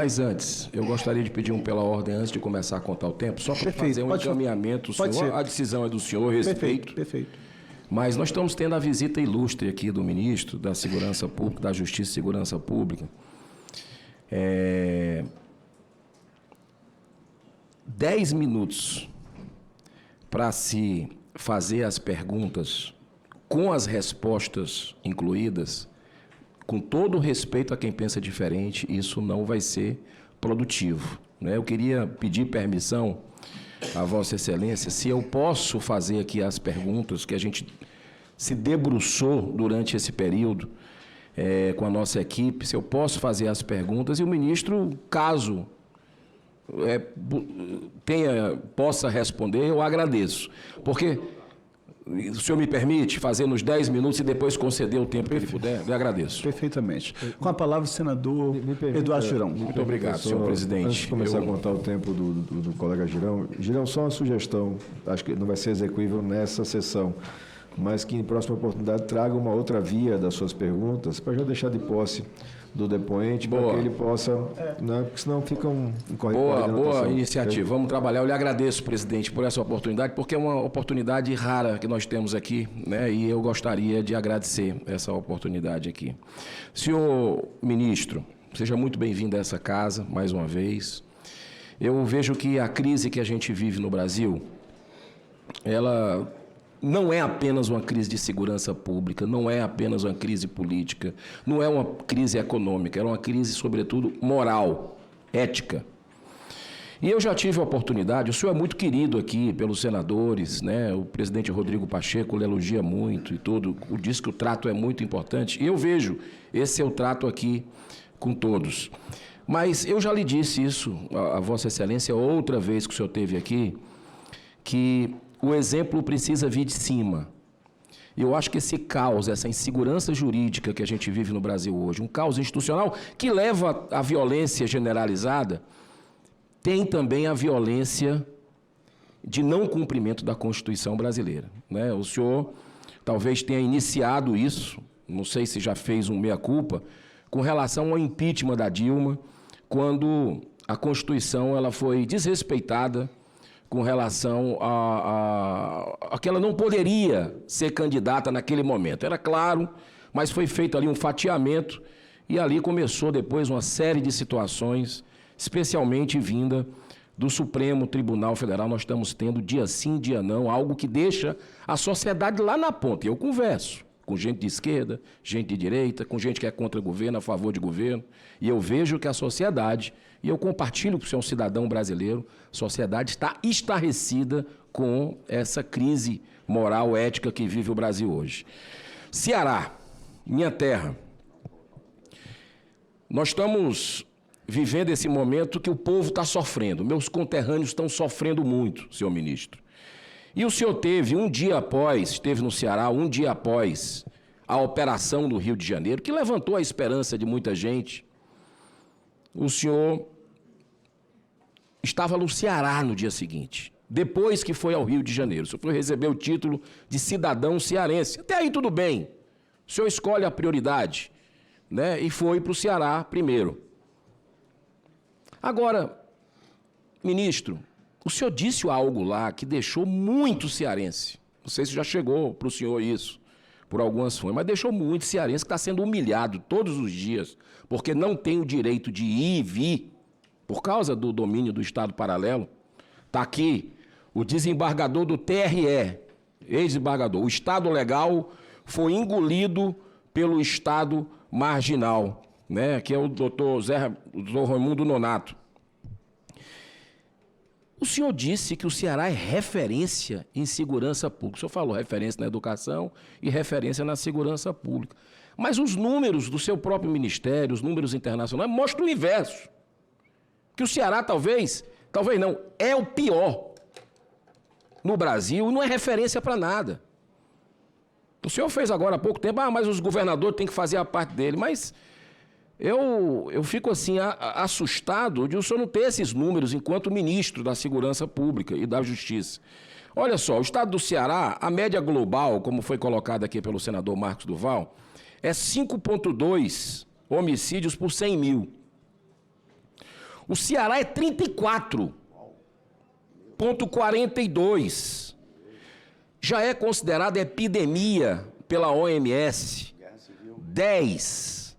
Mas antes, eu gostaria de pedir pela ordem, antes de começar a contar o tempo, só para fazer um encaminhamento. Senhor, a decisão é do senhor, respeito. Perfeito. Mas nós estamos tendo a visita ilustre aqui do ministro da Segurança Pública, da Justiça e Segurança Pública. 10 minutos para se fazer as perguntas com as respostas incluídas, com todo o respeito a quem pensa diferente, isso não vai ser produtivo, né? Eu queria pedir permissão a Vossa Excelência, se eu posso fazer aqui as perguntas que a gente se debruçou durante esse período com a nossa equipe, se eu posso fazer as perguntas e o ministro, caso possa responder, eu agradeço. Porque o senhor me permite fazer nos 10 minutos e depois conceder o tempo que ele puder? Eu agradeço. Perfeitamente. Com a palavra, o senador Eduardo Girão. Muito obrigado, senhor presidente. Antes de começar a contar o tempo do colega Girão, só uma sugestão, acho que não vai ser execuível nessa sessão, mas que em próxima oportunidade traga uma outra via das suas perguntas, para já deixar de posse do depoente, para que ele possa, né, porque senão fica um incorreto. Boa iniciativa. Vamos trabalhar. Eu lhe agradeço, presidente, por essa oportunidade, porque é uma oportunidade rara que nós temos aqui, né, e eu gostaria de agradecer essa oportunidade aqui. Senhor ministro, seja muito bem-vindo a essa casa, mais uma vez. Eu vejo que a crise que a gente vive no Brasil, ela não é apenas uma crise de segurança pública, não é apenas uma crise política, não é uma crise econômica, é uma crise, sobretudo, moral, ética. E eu já tive a oportunidade, o senhor é muito querido aqui pelos senadores, né? O presidente Rodrigo Pacheco lhe elogia muito e tudo, diz que o trato é muito importante, e eu vejo esse seu trato aqui com todos. Mas eu já lhe disse isso, a Vossa Excelência, outra vez que o senhor esteve aqui, que o exemplo precisa vir de cima. Eu acho que esse caos, essa insegurança jurídica que a gente vive no Brasil hoje, um caos institucional que leva à violência generalizada, tem também a violência de não cumprimento da Constituição brasileira, né? O senhor talvez tenha iniciado isso, não sei se já fez um meia-culpa, com relação ao impeachment da Dilma, quando a Constituição ela foi desrespeitada com relação a que ela não poderia ser candidata naquele momento. Era claro, mas foi feito ali um fatiamento e ali começou depois uma série de situações, especialmente vinda do Supremo Tribunal Federal. Nós estamos tendo dia sim, dia não, algo que deixa a sociedade lá na ponta. Eu converso com gente de esquerda, gente de direita, com gente que é contra o governo, a favor de governo, e eu vejo que a sociedade, e eu compartilho com o senhor, um cidadão brasileiro, a sociedade está estarrecida com essa crise moral, ética que vive o Brasil hoje. Ceará, minha terra, nós estamos vivendo esse momento que o povo está sofrendo, meus conterrâneos estão sofrendo muito, senhor ministro. E o senhor esteve no Ceará um dia após a operação do Rio de Janeiro, que levantou a esperança de muita gente. O senhor estava no Ceará no dia seguinte, depois que foi ao Rio de Janeiro. O senhor foi receber o título de cidadão cearense. Até aí tudo bem. O senhor escolhe a prioridade, né? E foi para o Ceará primeiro. Agora, ministro, o senhor disse algo lá que deixou muito cearense. Não sei se já chegou para o senhor isso, por algumas fontes, mas deixou muito cearense que está sendo humilhado todos os dias, porque não tem o direito de ir e vir, por causa do domínio do Estado paralelo. Está aqui o desembargador do TRE, ex-desembargador. O Estado legal foi engolido pelo Estado marginal, né, que é o doutor Raimundo Nonato. O senhor disse que o Ceará é referência em segurança pública. O senhor falou referência na educação e referência na segurança pública. Mas os números do seu próprio ministério, os números internacionais, mostram o inverso. Que o Ceará talvez não, é o pior no Brasil e não é referência para nada. O senhor fez agora há pouco tempo, mas os governadores têm que fazer a parte dele, mas eu fico assim assustado de o senhor não ter esses números enquanto ministro da Segurança Pública e da Justiça. Olha só, o estado do Ceará, a média global, como foi colocado aqui pelo senador Marcos Duval, é 5,2 homicídios por 100 mil. O Ceará é 34,42. Já é considerada epidemia pela OMS. 10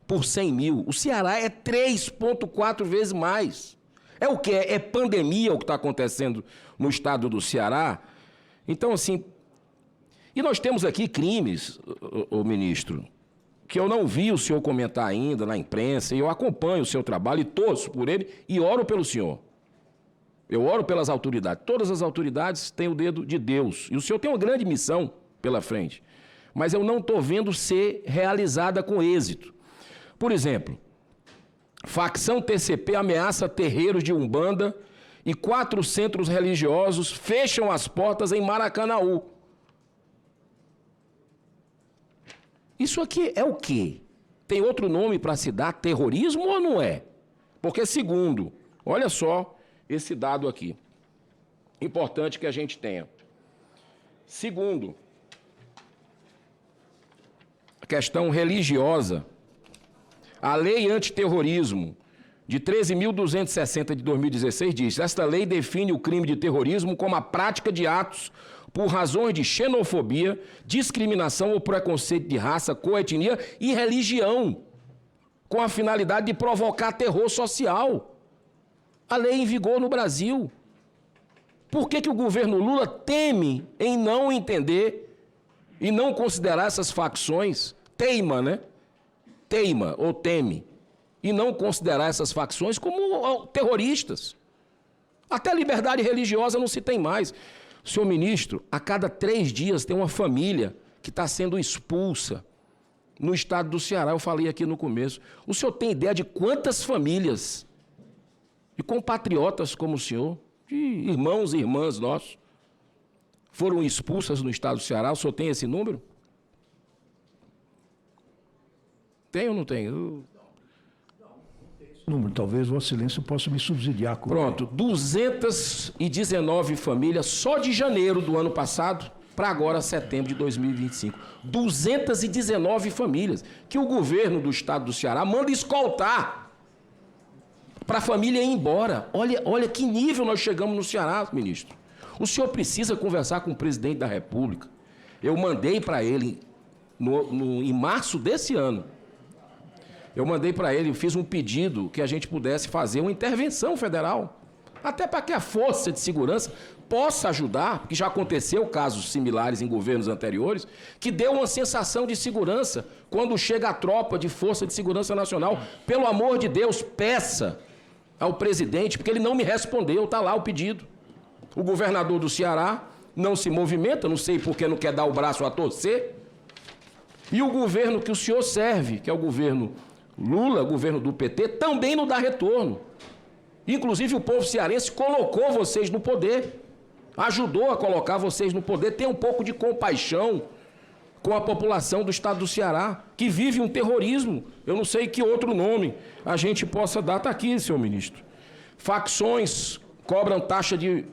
por 100 mil. O Ceará é 3,4 vezes mais. É o que? É pandemia o que está acontecendo no estado do Ceará? Então, assim... E nós temos aqui crimes, o ministro, que eu não vi o senhor comentar ainda na imprensa, e eu acompanho o seu trabalho e torço por ele e oro pelo senhor. Eu oro pelas autoridades. Todas as autoridades têm o dedo de Deus. E o senhor tem uma grande missão pela frente. Mas eu não estou vendo ser realizada com êxito. Por exemplo, facção TCP ameaça terreiros de Umbanda e 4 centros religiosos fecham as portas em Maracanaú. Isso aqui é o quê? Tem outro nome para se dar? Terrorismo ou não é? Porque segundo, olha só esse dado aqui, importante que a gente tenha. Segundo, a questão religiosa, a lei antiterrorismo de 13.260 de 2016 diz: esta lei define o crime de terrorismo como a prática de atos por razões de xenofobia, discriminação ou preconceito de raça, cor, etnia e religião, com a finalidade de provocar terror social. A lei em vigor no Brasil. Por que o governo Lula teme em não entender e não considerar essas facções? Teima, né? Teima ou teme. E não considerar essas facções como terroristas. Até liberdade religiosa não se tem mais. Senhor ministro, a cada 3 dias tem uma família que está sendo expulsa no estado do Ceará. Eu falei aqui no começo. O senhor tem ideia de quantas famílias de compatriotas como o senhor, de irmãos e irmãs nossos, foram expulsas no estado do Ceará? O senhor tem esse número? Tem ou não tem? Número, talvez Vossa Excelência possa me subsidiar com... Pronto, 219 famílias só de janeiro do ano passado para agora setembro de 2025. 219 famílias que o governo do estado do Ceará manda escoltar para a família ir embora. Olha que nível nós chegamos no Ceará, ministro. O senhor precisa conversar com o presidente da República. Eu mandei para ele, em março desse ano, eu mandei para ele, eu fiz um pedido que a gente pudesse fazer uma intervenção federal, até para que a Força de Segurança possa ajudar, porque já aconteceu casos similares em governos anteriores, que deu uma sensação de segurança quando chega a tropa de Força de Segurança Nacional. Pelo amor de Deus, peça ao presidente, porque ele não me respondeu, está lá o pedido. O governador do Ceará não se movimenta, não sei por que não quer dar o braço a torcer, e o governo que o senhor serve, que é o governo Lula, governo do PT, também não dá retorno. Inclusive o povo cearense colocou vocês no poder, ajudou a colocar vocês no poder. Tem um pouco de compaixão com a população do estado do Ceará, que vive um terrorismo. Eu não sei que outro nome a gente possa dar. Está aqui, senhor ministro. Facções cobram taxa de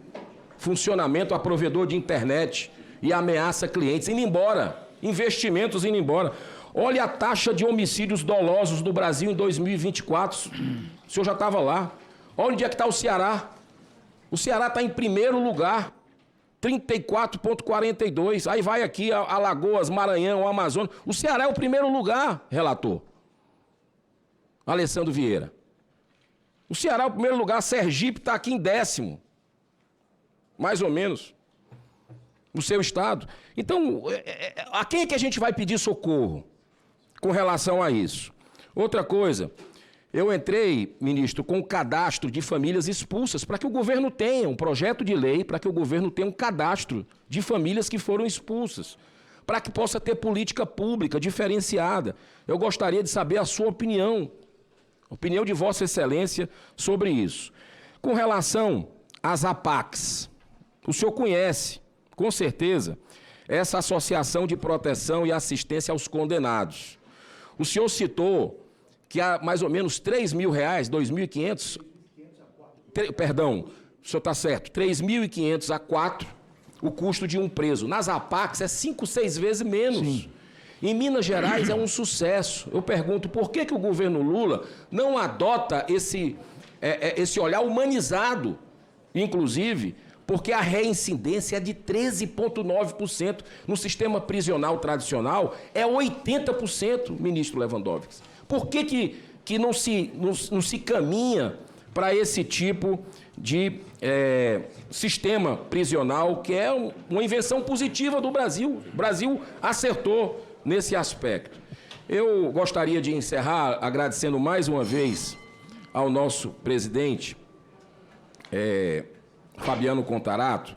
funcionamento a provedor de internet e ameaça clientes indo embora, investimentos indo embora. Olha a taxa de homicídios dolosos no Brasil em 2024. O senhor já estava lá. Olha onde é que está o Ceará. O Ceará está em primeiro lugar, 34,42. Aí vai aqui Alagoas, Maranhão, Amazonas. O Ceará é o primeiro lugar, relator. Alessandro Vieira. O Ceará é o primeiro lugar, Sergipe está aqui em 10º. Mais ou menos. No seu estado. Então, a quem é que a gente vai pedir socorro com relação a isso? Outra coisa, eu entrei, ministro, com um cadastro de famílias expulsas, para que o governo tenha um projeto de lei, para que o governo tenha um cadastro de famílias que foram expulsas, para que possa ter política pública diferenciada. Eu gostaria de saber a sua opinião, a opinião de Vossa Excelência sobre isso. Com relação às APACs, o senhor conhece, com certeza, essa Associação de Proteção e Assistência aos Condenados. O senhor citou que há mais ou menos R$3.000, R$2.500... Perdão, o senhor está certo, R$3.500 a 4 o custo de um preso. Nas APACs é 5, 6 vezes menos. Sim. Em Minas Gerais é um sucesso. Eu pergunto, por que o governo Lula não adota esse olhar humanizado, inclusive, porque a reincidência é de 13,9%. No sistema prisional tradicional, é 80%, ministro Lewandowski. Por que não se caminha para esse tipo de sistema prisional, que é uma invenção positiva do Brasil? O Brasil acertou nesse aspecto. Eu gostaria de encerrar agradecendo mais uma vez ao nosso presidente, Fabiano Contarato,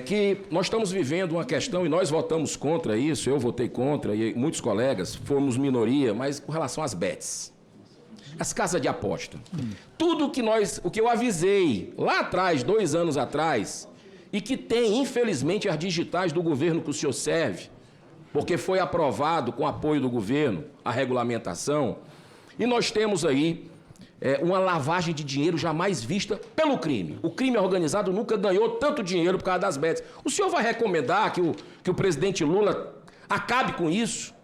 que nós estamos vivendo uma questão, e nós votamos contra isso, eu votei contra, e muitos colegas, fomos minoria, mas com relação às bets, as casas de aposta. Tudo o que eu avisei lá atrás, 2 anos atrás, e que tem, infelizmente, as digitais do governo que o senhor serve, porque foi aprovado com apoio do governo a regulamentação, e nós temos aí uma lavagem de dinheiro jamais vista pelo crime. O crime organizado nunca ganhou tanto dinheiro por causa das bets. O senhor vai recomendar que o presidente Lula acabe com isso?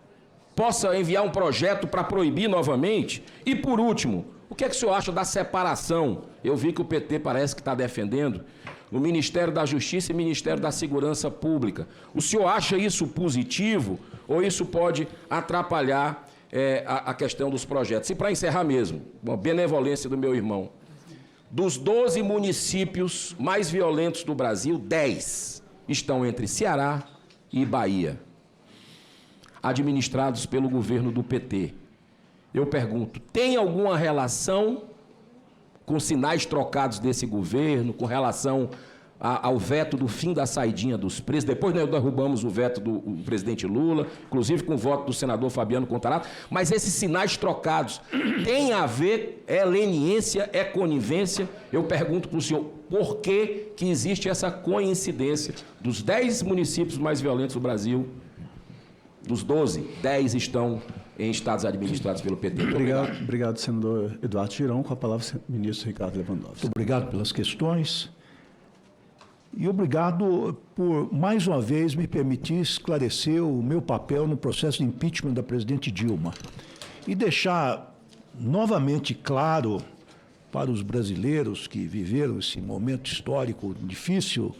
Possa enviar um projeto para proibir novamente? E, por último, o que é que o senhor acha da separação? Eu vi que o PT parece que está defendendo o Ministério da Justiça e o Ministério da Segurança Pública. O senhor acha isso positivo ou isso pode atrapalhar a questão dos projetos? E para encerrar mesmo, uma benevolência do meu irmão, dos 12 municípios mais violentos do Brasil, 10 estão entre Ceará e Bahia, administrados pelo governo do PT. Eu pergunto, tem alguma relação com sinais trocados desse governo, com relação ao veto do fim da saidinha dos presos? Depois nós derrubamos o veto do presidente Lula, inclusive com o voto do senador Fabiano Contarato, mas esses sinais trocados têm a ver, é leniência, é conivência? Eu pergunto para o senhor, por que existe essa coincidência dos 10 municípios mais violentos do Brasil, dos 12, 10 estão em estados administrados pelo PT? Obrigado, senador Eduardo Girão. Com a palavra, o ministro Ricardo Lewandowski. Muito obrigado pelas questões e obrigado por, mais uma vez, me permitir esclarecer o meu papel no processo de impeachment da presidente Dilma e deixar novamente claro para os brasileiros que viveram esse momento histórico difícil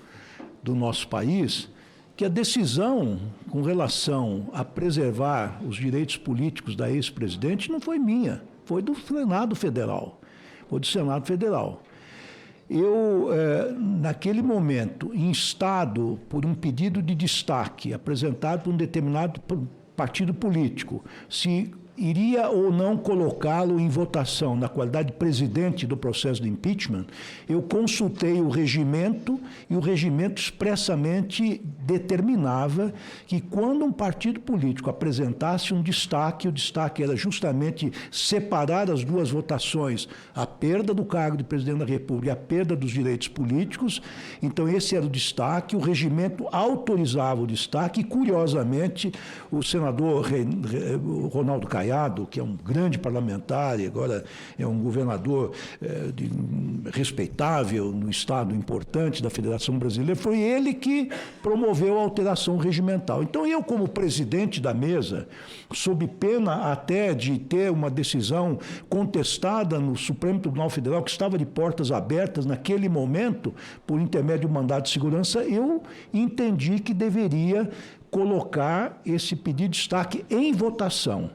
do nosso país que a decisão com relação a preservar os direitos políticos da ex-presidente não foi minha, foi do Senado Federal. Foi do Senado Federal. Eu, naquele momento, instado por um pedido de destaque apresentado por um determinado partido político, se iria ou não colocá-lo em votação na qualidade de presidente do processo de impeachment, eu consultei o regimento e o regimento expressamente determinava que quando um partido político apresentasse um destaque, o destaque era justamente separar as duas votações, a perda do cargo de presidente da República e a perda dos direitos políticos. Então esse era o destaque, o regimento autorizava o destaque e, curiosamente, o senador Ronaldo Caiado, que é um grande parlamentar e agora é um governador respeitável no estado importante da Federação Brasileira, foi ele que promoveu a alteração regimental. Então eu, como presidente da mesa, sob pena até de ter uma decisão contestada no Supremo Tribunal Federal, que estava de portas abertas naquele momento, por intermédio do mandado de segurança, eu entendi que deveria colocar esse pedido de destaque em votação.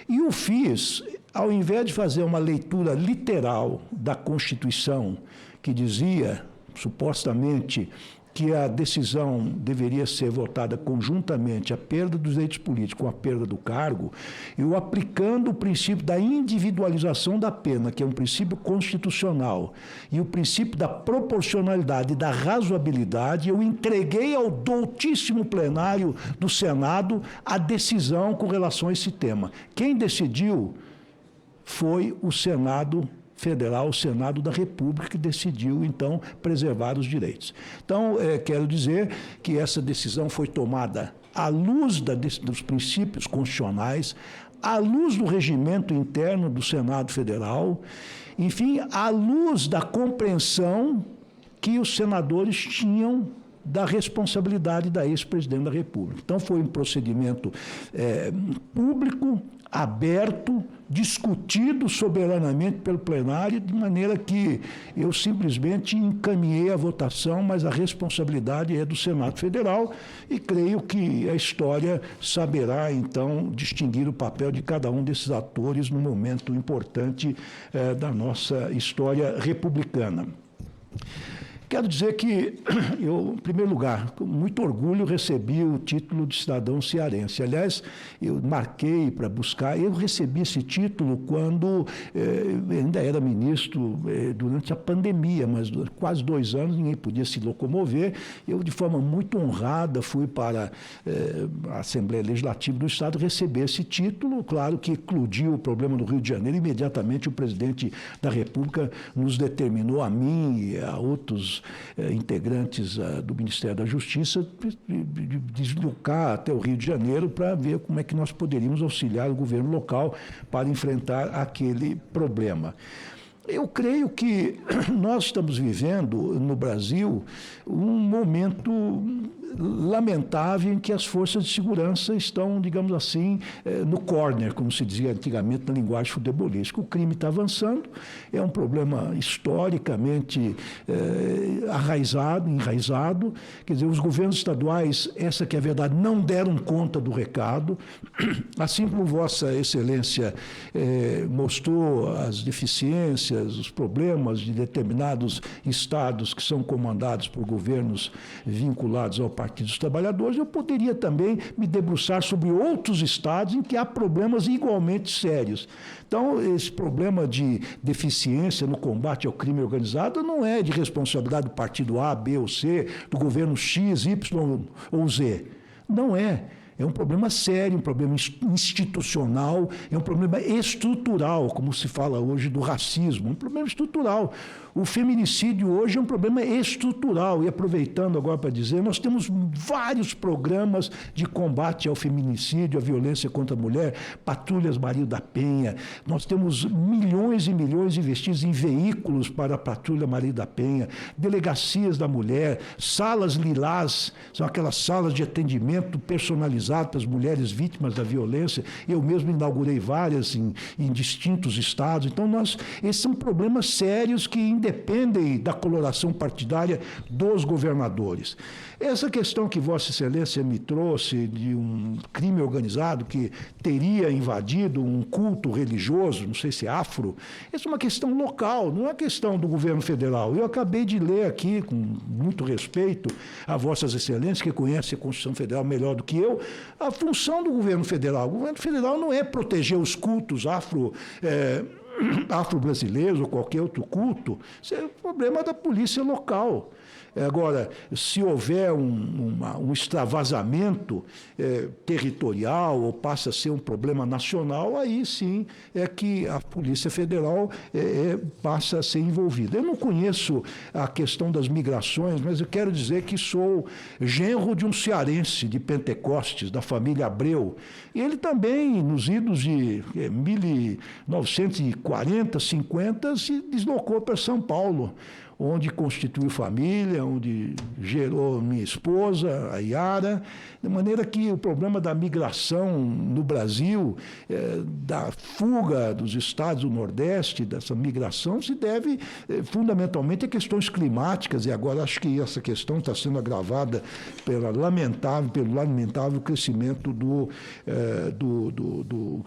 E o fiz, ao invés de fazer uma leitura literal da Constituição, que dizia, supostamente, que a decisão deveria ser votada conjuntamente, a perda dos direitos políticos com a perda do cargo, eu aplicando o princípio da individualização da pena, que é um princípio constitucional, e o princípio da proporcionalidade e da razoabilidade, eu entreguei ao doutíssimo plenário do Senado a decisão com relação a esse tema. Quem decidiu foi o Senado Federal, o Senado da República, que decidiu, então, preservar os direitos. Então, quero dizer que essa decisão foi tomada à luz dos princípios constitucionais, à luz do regimento interno do Senado Federal, enfim, à luz da compreensão que os senadores tinham da responsabilidade da ex-presidente da República. Então, foi um procedimento público, aberto, discutido soberanamente pelo plenário, de maneira que eu simplesmente encaminhei a votação, mas a responsabilidade é do Senado Federal e creio que a história saberá, então, distinguir o papel de cada um desses atores num momento importante da nossa história republicana. Quero dizer que eu, em primeiro lugar, com muito orgulho, recebi o título de cidadão cearense. Aliás, eu marquei para buscar, eu recebi esse título quando ainda era ministro durante a pandemia, mas quase 2 anos ninguém podia se locomover. Eu, de forma muito honrada, fui para a Assembleia Legislativa do Estado receber esse título. Claro que eclodiu o problema do Rio de Janeiro, imediatamente o presidente da República nos determinou, a mim e a outros integrantes do Ministério da Justiça, de deslocar até o Rio de Janeiro para ver como é que nós poderíamos auxiliar o governo local para enfrentar aquele problema. Eu creio que nós estamos vivendo no Brasil um momento lamentável em que as forças de segurança estão, digamos assim, no corner, como se dizia antigamente na linguagem futebolística. O crime está avançando, é um problema historicamente enraizado. Quer dizer, os governos estaduais, essa que é a verdade, não deram conta do recado. Assim como Vossa Excelência mostrou as deficiências, os problemas de determinados estados que são comandados por governos vinculados ao Partido dos Trabalhadores, eu poderia também me debruçar sobre outros estados em que há problemas igualmente sérios. Então, esse problema de deficiência no combate ao crime organizado não é de responsabilidade do partido A, B ou C, do governo X, Y ou Z. Não é. É um problema sério, um problema institucional, é um problema estrutural, como se fala hoje do racismo, um problema estrutural. O feminicídio hoje é um problema estrutural. E aproveitando agora para dizer, nós temos vários programas de combate ao feminicídio, à violência contra a mulher, patrulhas Maria da Penha. Nós temos milhões e milhões investidos em veículos para a patrulha Maria da Penha, delegacias da mulher, salas lilás, são aquelas salas de atendimento personalizado para as mulheres vítimas da violência. Eu mesmo inaugurei várias em distintos estados. Então, esses são problemas sérios que independem da coloração partidária dos governadores. Essa questão que Vossa Excelência me trouxe de um crime organizado que teria invadido um culto religioso, não sei se é afro, essa é uma questão local, não é questão do governo federal. Eu acabei de ler aqui, com muito respeito a Vossas Excelências, que conhecem a Constituição Federal melhor do que eu, a função do governo federal. O governo federal não é proteger os cultos afro-brasileiros ou qualquer outro culto, isso é um problema da polícia local. Agora, se houver um extravasamento territorial ou passa a ser um problema nacional, aí sim é que a Polícia Federal passa a ser envolvida. Eu não conheço a questão das migrações, mas eu quero dizer que sou genro de um cearense de Pentecostes, da família Abreu. E ele também, nos idos de 1940, 50, se deslocou para São Paulo, onde constituiu família, onde gerou minha esposa, a Yara, de maneira que o problema da migração no Brasil, da fuga dos estados do Nordeste, dessa migração, se deve fundamentalmente a questões climáticas, e agora acho que essa questão está sendo agravada pelo lamentável crescimento do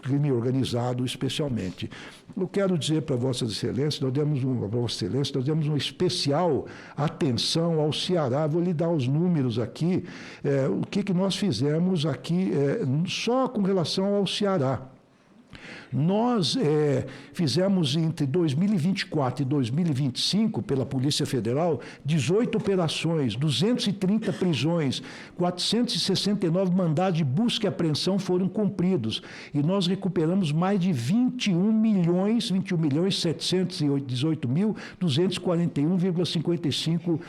crime organizado, especialmente. Eu quero dizer para Vossas Excelências, nós demos uma especial atenção ao Ceará. Vou lhe dar os números aqui, o que nós fizemos aqui só com relação ao Ceará. Nós fizemos entre 2024 e 2025, pela Polícia Federal, 18 operações, 230 prisões, 469 mandados de busca e apreensão foram cumpridos. E nós recuperamos mais de 21.718.241,55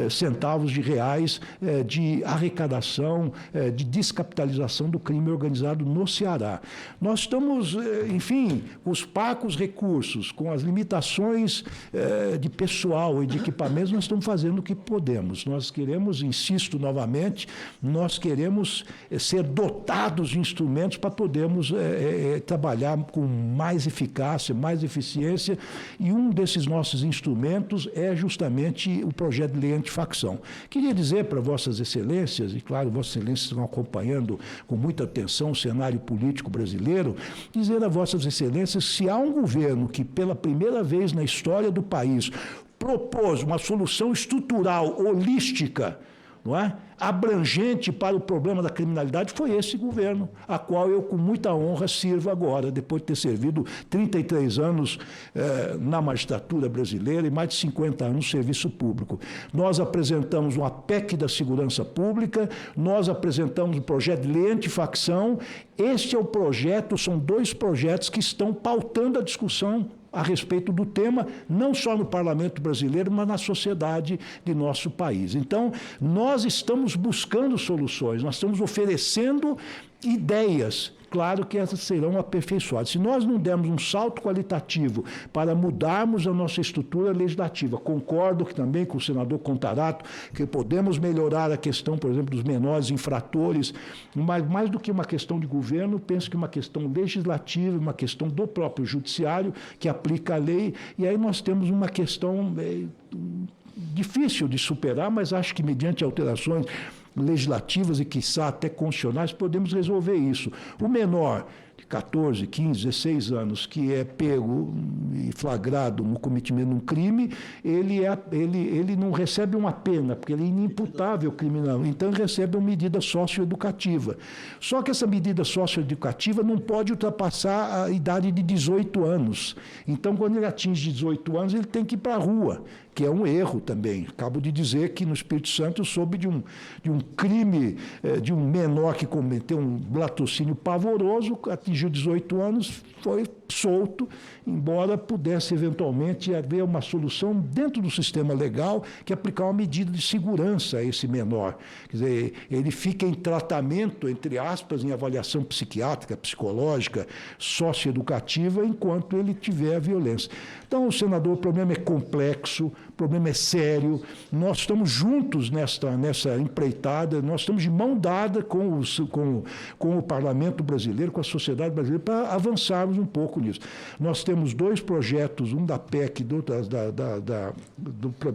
centavos de reais de arrecadação, de descapitalização do crime organizado no Ceará. Nós estamos enfim, com os parcos recursos, com as limitações de pessoal e de equipamentos, nós estamos fazendo o que podemos. Nós queremos, insisto novamente, nós queremos ser dotados de instrumentos para podermos trabalhar com mais eficácia, mais eficiência, e um desses nossos instrumentos é justamente o projeto de lei antifacção. Queria dizer para Vossas Excelências, e claro, Vossas Excelências estão acompanhando com muita atenção o cenário político brasileiro, dizer a Vossas Excelências, se há um governo que pela primeira vez na história do país propôs uma solução estrutural, holística, não é? Abrangente para o problema da criminalidade, foi esse governo, a qual eu com muita honra sirvo agora, depois de ter servido 33 anos na magistratura brasileira e mais de 50 anos no serviço público. Nós apresentamos uma PEC da segurança pública, nós apresentamos um projeto de lei antifacção. Este é o projeto, são 2 projetos que estão pautando a discussão a respeito do tema, não só no parlamento brasileiro, mas na sociedade de nosso país. Então, nós estamos buscando soluções, nós estamos oferecendo ideias. Claro que essas serão aperfeiçoadas. Se nós não dermos um salto qualitativo para mudarmos a nossa estrutura legislativa, concordo também com o senador Contarato, que podemos melhorar a questão, por exemplo, dos menores infratores, mas mais do que uma questão de governo, penso que uma questão legislativa, uma questão do próprio judiciário, que aplica a lei, e aí nós temos uma questão difícil de superar, mas acho que mediante alterações legislativas e, quiçá, até constitucionais, podemos resolver isso. O menor de 14, 15, 16 anos que é pego e flagrado no cometimento de um crime, ele não recebe uma pena, porque ele é inimputável criminal, então ele recebe uma medida socioeducativa. Só que essa medida socioeducativa não pode ultrapassar a idade de 18 anos. Então, quando ele atinge 18 anos, ele tem que ir para a rua, que é um erro também. Acabo de dizer que no Espírito Santo eu soube de um crime de um menor que cometeu um latrocínio pavoroso, atingiu 18 anos, foi solto, embora pudesse eventualmente haver uma solução dentro do sistema legal que aplicar uma medida de segurança a esse menor. Quer dizer, ele fica em tratamento, entre aspas, em avaliação psiquiátrica, psicológica, socioeducativa, enquanto ele tiver a violência. Então, senador, o problema é complexo, o problema é sério, nós estamos juntos nessa empreitada, nós estamos de mão dada com o parlamento brasileiro, com a sociedade brasileira, para avançarmos um pouco nisso. Nós temos 2 projetos, um da PEC e outro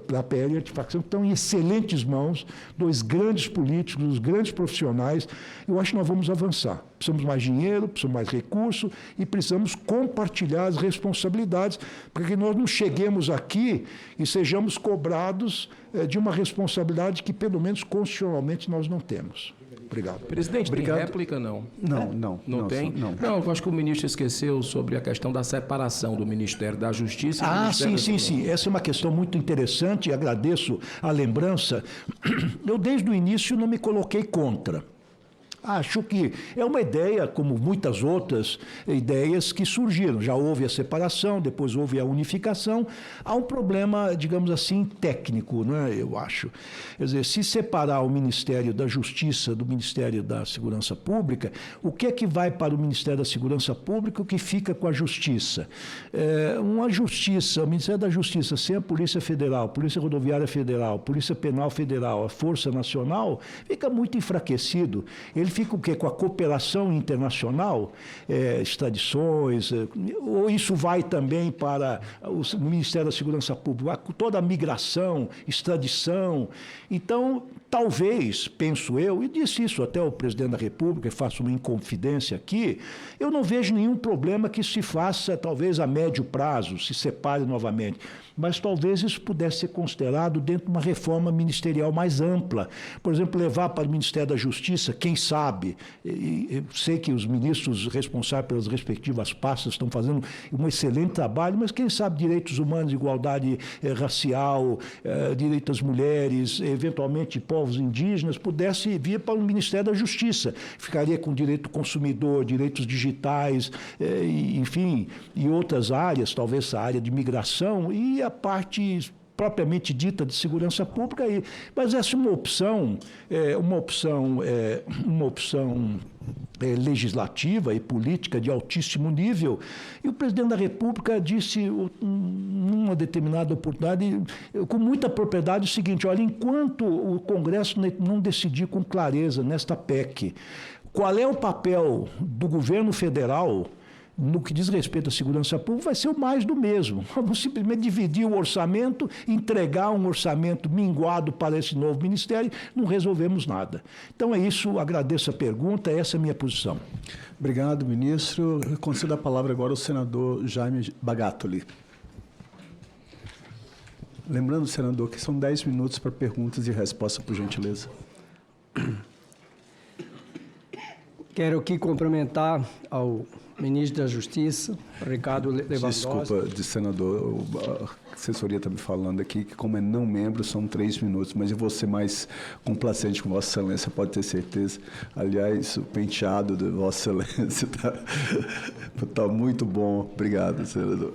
da PL antifacção, que estão em excelentes mãos, 2 grandes políticos, 2 grandes profissionais. Eu acho que nós vamos avançar. Precisamos mais dinheiro, precisamos mais recurso e precisamos compartilhar as responsabilidades para que nós não cheguemos aqui e sejamos cobrados de uma responsabilidade que, pelo menos constitucionalmente, nós não temos. Obrigado. Presidente, Obrigado. tem réplica, não? Não Tem? Não. Não, eu acho que o ministro esqueceu sobre a questão da separação do Ministério da Justiça e do Ah, Ministério sim. Essa é uma questão muito interessante, agradeço a lembrança. Eu, desde o início, não me coloquei contra. Acho que é uma ideia, como muitas outras ideias que surgiram. Já houve a separação, depois houve a unificação. Há um problema, digamos assim, técnico, né, eu acho. Quer dizer, se separar o Ministério da Justiça do Ministério da Segurança Pública, o que é que vai para o Ministério da Segurança Pública, o que fica com a Justiça? Uma Justiça, o Ministério da Justiça, sem a Polícia Federal, Polícia Rodoviária Federal, Polícia Penal Federal, a Força Nacional, fica muito enfraquecido. Ele fica o quê? Com a cooperação internacional, extradições, ou isso vai também para o Ministério da Segurança Pública, toda a migração, extradição. Então, talvez, penso eu, e disse isso até o presidente da República, e faço uma inconfidência aqui, eu não vejo nenhum problema que se faça, talvez a médio prazo, se separe novamente. Mas talvez isso pudesse ser considerado dentro de uma reforma ministerial mais ampla. Por exemplo, levar para o Ministério da Justiça, quem sabe, eu sei que os ministros responsáveis pelas respectivas pastas estão fazendo um excelente trabalho, mas quem sabe direitos humanos, igualdade racial, direitos das mulheres, eventualmente povos indígenas, pudesse vir para o Ministério da Justiça. Ficaria com direito do consumidor, direitos digitais, enfim, e outras áreas, talvez essa área de migração, e a parte propriamente dita de segurança pública aí. Mas essa é uma opção legislativa e política de altíssimo nível. E o presidente da República disse, numa determinada oportunidade, com muita propriedade, o seguinte: olha, enquanto o Congresso não decidir com clareza nesta PEC qual é o papel do governo federal no que diz respeito à segurança pública, vai ser o mais do mesmo. Vamos simplesmente dividir o orçamento, entregar um orçamento minguado para esse novo ministério, não resolvemos nada. Então é isso, agradeço a pergunta, essa é a minha posição. Obrigado, ministro. Eu concedo a palavra agora ao senador Jaime Bagatoli. Lembrando, senador, que são 10 minutos para perguntas e respostas, por gentileza. Quero aqui cumprimentar ao ministro da Justiça, Ricardo Lewandowski. Desculpa, senador, a assessoria está me falando aqui que, como é não membro, são 3 minutos, mas eu vou ser mais complacente com Vossa Excelência, pode ter certeza. Aliás, o penteado de Vossa Excelência está muito bom. Obrigado, senador.